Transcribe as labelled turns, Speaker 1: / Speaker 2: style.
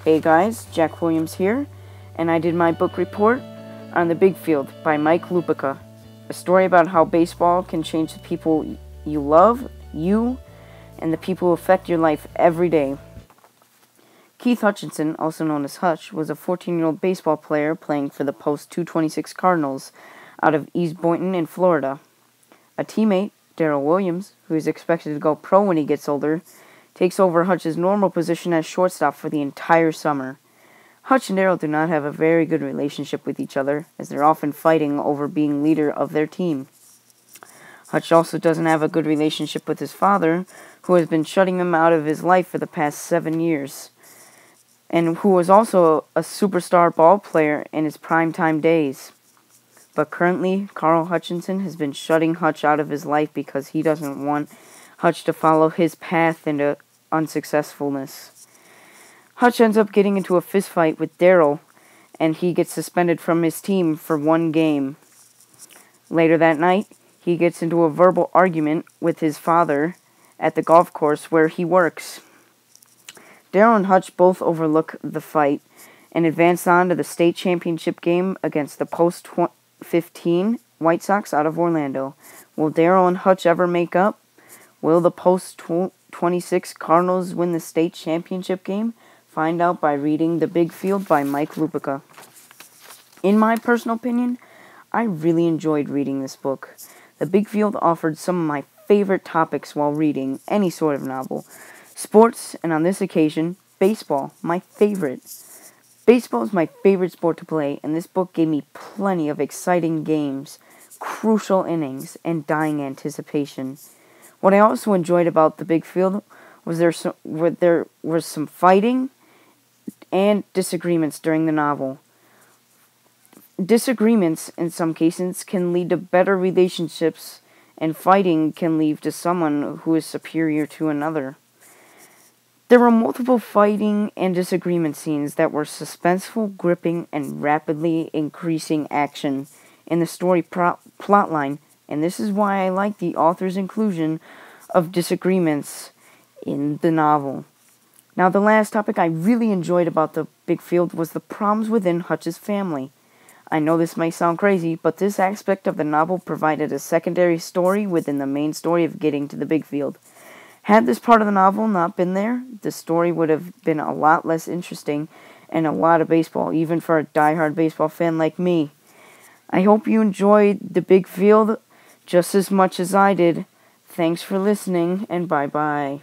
Speaker 1: Hey guys, Jack Williams here, and I did my book report on The Big Field by Mike Lupica, a story about how baseball can change the people you love, and the people who affect your life every day. Keith Hutchinson, also known as Hutch, was a 14-year-old baseball player playing for the Post 226 Cardinals out of East Boynton in Florida. A teammate, Darrell Williams, who is expected to go pro when he gets older, takes over Hutch's normal position as shortstop for the entire summer. Hutch and Darrell do not have a very good relationship with each other, as they're often fighting over being leader of their team. Hutch also doesn't have a good relationship with his father, who has been shutting him out of his life for the past 7 years, and who was also a superstar ball player in his primetime days. But currently, Carl Hutchinson has been shutting Hutch out of his life because he doesn't want Hutch to follow his path into unsuccessfulness. Hutch ends up getting into a fistfight with Darrell, and he gets suspended from his team for 1 game. Later that night, he gets into a verbal argument with his father at the golf course where he works. Darrell and Hutch both overlook the fight and advance on to the state championship game against the Post 15 White Sox out of Orlando. Will Darrell and Hutch ever make up? Will the Post 26 Cardinals win the state championship game? Find out by reading The Big Field by Mike Lupica. In my personal opinion, I really enjoyed reading this book. The Big Field offered some of my favorite topics while reading any sort of novel. Sports, and on this occasion, baseball, my favorite. Baseball is my favorite sport to play, and this book gave me plenty of exciting games, crucial innings, and dying anticipation. What I also enjoyed about The Big Field was there was some fighting and disagreements during the novel. Disagreements, in some cases, can lead to better relationships, and fighting can lead to someone who is superior to another. There were multiple fighting and disagreement scenes that were suspenseful, gripping, and rapidly increasing action in the story plotline, and this is why I like the author's inclusion of disagreements in the novel. Now, the last topic I really enjoyed about The Big Field was the problems within Hutch's family. I know this may sound crazy, but this aspect of the novel provided a secondary story within the main story of getting to the Big Field. Had this part of the novel not been there, the story would have been a lot less interesting and a lot of baseball, even for a diehard baseball fan like me. I hope you enjoyed The Big Field just as much as I did. Thanks for listening, and bye-bye.